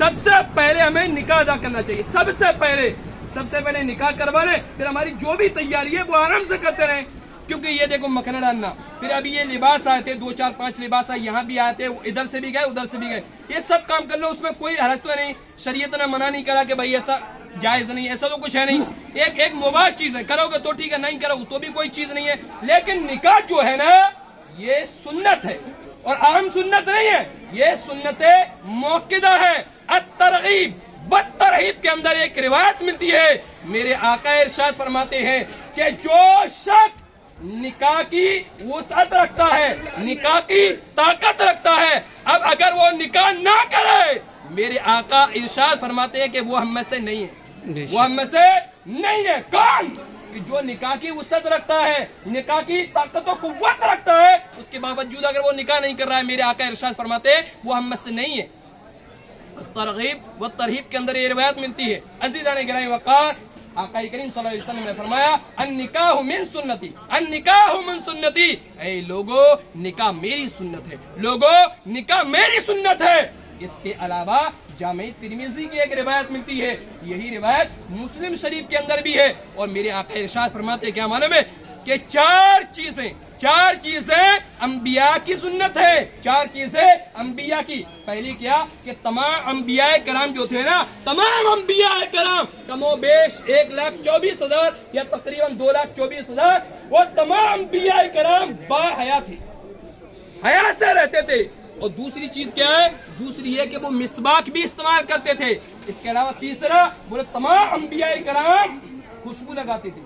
سب سے پہلے ہمیں نکاح ادا کرنا چاہیے. سب سے پہلے نکاح کروا لیں, پھر ہماری جو بھی تیاری ہے وہ آرام سے کرتے رہیں. کیونکہ یہ دیکھو مکھنا ڈالنا, پھر ابھی یہ لباس آئے تھے 2 4 5 لباس آئے, یہاں بھی آئے تھے, ادھر سے بھی گئے ادھر سے بھی گئے, یہ سب کام کر لو, اس میں کوئی حرج تو نہیں. شریعت نے منع نہیں کرا کہ بھائی ایسا جائز نہیں, ایسا تو کچھ ہے نہیں. ایک مباح چیز ہے, کرو گے تو ٹھیک ہے, نہیں کرو تو بھی کوئی چیز نہیں ہے. لیکن نکاح جو ہے نا یہ سنت ہے, اور اہم سنت نہیں ہے, یہ سنت موقدہ ہے. الترغیب بالترہیب کے اندر ایک روایت ملتی ہے, میرے آقا ارشاد فرماتے ہیں کہ جو شخص نکاح کی وسعت رکھتا ہے, نکاح کی طاقت رکھتا ہے, اب اگر وہ نکاح نہ کرے, میرے آقا ارشاد فرماتے ہیں کہ وہ ہم میں سے نہیں ہے, وہ ہم میں سے نہیں ہے. کون؟ کہ جو نکاح کی وسعت رکھتا ہے, نکاح کی طاقت و قوت رکھتا ہے, اس کے باوجود اگر وہ نکاح نہیں کر رہا ہے, میرے آقا ارشاد فرماتے ہیں وہ ہم میں سے نہیں ہے. ترغیب و ترہیب کے اندر یہ روایت ملتی ہے. عزیزان گرامی وقار, آقا کریم صلی اللہ علیہ وسلم نے فرمایا النکاح من سنتی, النکاح من سنتی, اے لوگو نکاح میری سنت ہے, لوگو نکاح میری سنت ہے. اس کے علاوہ جامع ترمذی کی ایک روایت ملتی ہے, یہی روایت مسلم شریف کے اندر بھی ہے, اور میرے آقا ارشاد فرماتے ہیں کیا معلوم ہے کہ 4 چیزیں انبیاء کی سنت ہے, 4 چیزیں انبیاء کی. پہلی کیا کہ تمام انبیاء کرام جو تھے نا, تمام انبیاء کرام کم و بیش 1,24,000 یا تقریباً 2,24,000, وہ تمام انبیاء کرام با حیا تھے, حیا سے رہتے تھے. اور دوسری چیز کیا ہے, دوسری یہ کہ وہ مسواک بھی استعمال کرتے تھے. اس کے علاوہ تیسرا, بولے تمام انبیاء کرام خوشبو لگاتے تھے.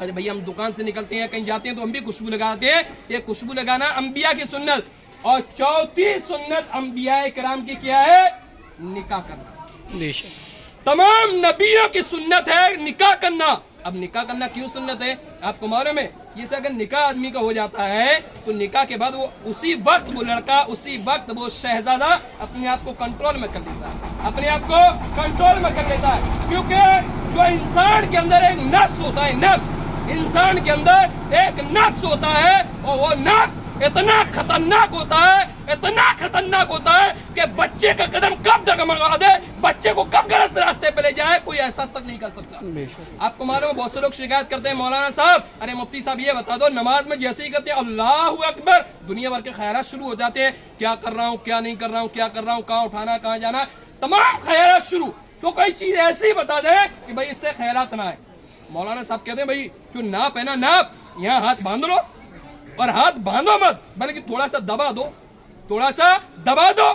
ارے بھئی ہم دکان سے نکلتے ہیں کہیں جاتے ہیں تو ہم بھی خوشبو لگاتے ہیں, یہ خوشبو لگانا انبیاء کی سنت. اور چوتھی سنت انبیاء کرام کی کیا ہے, نکاح کرنا. تمام نبیوں کی سنت ہے نکاح کرنا. اب نکاح کرنا کیوں سنت ہے آپ کو معلوم ہے, یہ سے اگر نکاح آدمی کا ہو جاتا ہے تو نکاح کے بعد وہ اسی وقت وہ لڑکا, اسی وقت وہ شہزادہ اپنے آپ کو کنٹرول میں کر لیتا ہے, اپنے آپ کو کنٹرول میں کر لیتا ہے. کیونکہ جو انسان کے اندر ایک نفس ہوتا ہے, نفس, انسان کے اندر ایک نفس ہوتا ہے, اور وہ نفس اتنا خطرناک ہوتا ہے, اتنا خطرناک ہوتا ہے کہ بچے کا قدم کب ڈگمگا دے, بچے کو کب غلط راستے پہ لے جائے, کوئی احساس تک نہیں کر سکتا. آپ کو معلوم ہے بہت سے لوگ شکایت کرتے ہیں, مولانا صاحب ارے مفتی صاحب یہ بتا دو, نماز میں جیسے ہی کرتے ہیں اللہ اکبر, دنیا بھر کے خیالات شروع ہو جاتے ہیں, کیا کر رہا ہوں کیا نہیں کر رہا ہوں, کیا کر رہا ہوں, کہاں اٹھانا کہاں جانا, تمام خیالات شروع. تو کوئی چیز ایسی بتا دے کہ بھائی اس سے خیالات نہ آئے. مولانا صاحب کہتے ہیں بھائی جو ناپ ہے نا, ناپ یہاں ہاتھ باندھ لو, اور ہاتھ باندھو مت بلکہ تھوڑا سا دبا دو, تھوڑا سا دبا دو.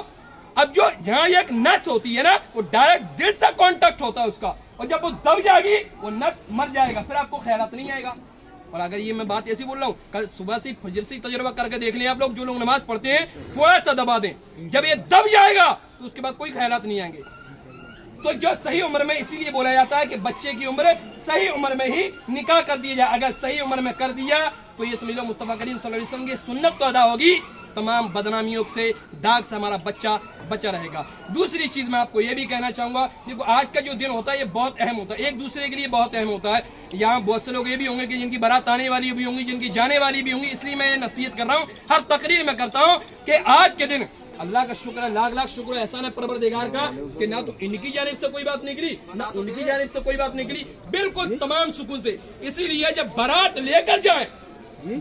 اب جو یہاں ایک نس ہوتی ہے نا, وہ ڈائریکٹ دل سے کانٹیکٹ ہوتا ہے اس کا, اور جب وہ دب جائے گی وہ نس مر جائے گا, پھر آپ کو خیالات نہیں آئے گا. اور اگر یہ میں بات ایسی بول رہا ہوں, کل صبح سے فجر سے تجربہ کر کے دیکھ لیں آپ لوگ, جو لوگ نماز پڑھتے ہیں تھوڑا سا دبا دیں, جب یہ دب جائے گا تو اس کے بعد کوئی خیالات نہیں آئیں گے. تو جو صحیح عمر میں, اسی لیے بولا جاتا ہے کہ بچے کی عمر صحیح عمر میں ہی نکاح کر دیا جائے. اگر صحیح عمر میں کر دیا تو یہ سمجھ لو مصطفیٰ کریم صلی اللہ علیہ وسلم کی سنت تو ادا ہوگی, تمام بدنامیوں سے, داغ سے ہمارا بچہ بچا رہے گا. دوسری چیز میں آپ کو یہ بھی کہنا چاہوں گا, دیکھو آج کا جو دن ہوتا ہے یہ بہت اہم ہوتا ہے, ایک دوسرے کے لیے بہت اہم ہوتا ہے. یہاں بہت سے لوگ یہ بھی ہوں گے کہ جن کی بارات آنے والی بھی ہوں گی, جن کی جانے والی بھی ہوں گی, اس لیے میں یہ نصیحت کر رہا ہوں, ہر تقریر میں کرتا ہوں کہ آج کے دن اللہ کا شکر ہے, لاکھ لاکھ شکر ہے احسان ہے پروردگار کا کہ نہ تو ان کی جانب سے کوئی بات نکلی نہ ان کی جانب سے کوئی بات نکلی, بالکل تمام سکون سے. اسی لیے جب بارات لے کر جائیں,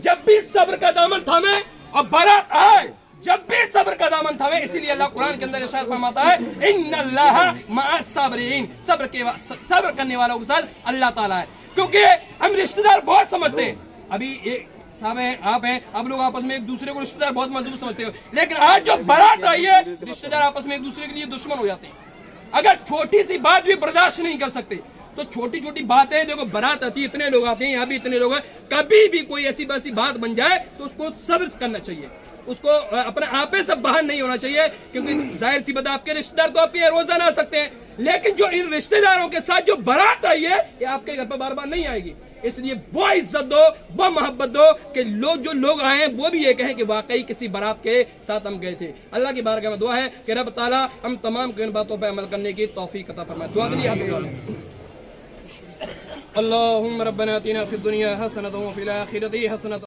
جب بھی صبر کا دامن تھامے, اور بارات آئے جب بھی صبر کا دامن تھامے. اسی لیے اللہ قرآن کے اندر ارشاد فرماتا ہے ان اللہ مع الصابرین, صبر کرنے والوں کے ساتھ اللہ تعالیٰ ہے. کیونکہ ہم رشتہ دار بہت سمجھتے ہیں, ابھی صاحب ہیں آپ ہیں, اب لوگ آپس میں ایک دوسرے کو رشتہ دار بہت مضبوط سمجھتے ہیں, لیکن آج جو بارات آئی ہے رشتہ دار آپس میں ایک دوسرے کے لیے دشمن ہو جاتے ہیں. اگر چھوٹی سی بات بھی برداشت نہیں کر سکتے تو چھوٹی چھوٹی باتیں, دیکھو بارات آتی ہے, اتنے لوگ آتے ہیں, یہاں بھی اتنے لوگ ہیں, کبھی بھی کوئی ایسی ویسی بات بن جائے تو اس کو صبر کرنا چاہیے, اس کو اپنے آپے سے باہر نہیں ہونا چاہیے. کیونکہ ظاہر سی بات, آپ کے رشتہ دار تو آپ کے روزانہ آ سکتے ہیں, لیکن جو ان رشتہ داروں کے ساتھ جو بارات آئی ہے یہ آپ کے گھر پر بار بار نہیں آئے گی. اس لیے وہ عزت دو, وہ محبت دو کہ جو لوگ آئے ہیں وہ بھی یہ کہیں کہ واقعی کسی بارات کے ساتھ ہم گئے تھے. اللہ کی بارگاہ میں دعا ہے کہ رب تعالیٰ ہم تمام کو ان باتوں پہ عمل کرنے کی توفیق عطا فرمائے. دعا کے لیے اللهم ربنا آتنا في الدنيا حسنة وفي الآخرة حسنة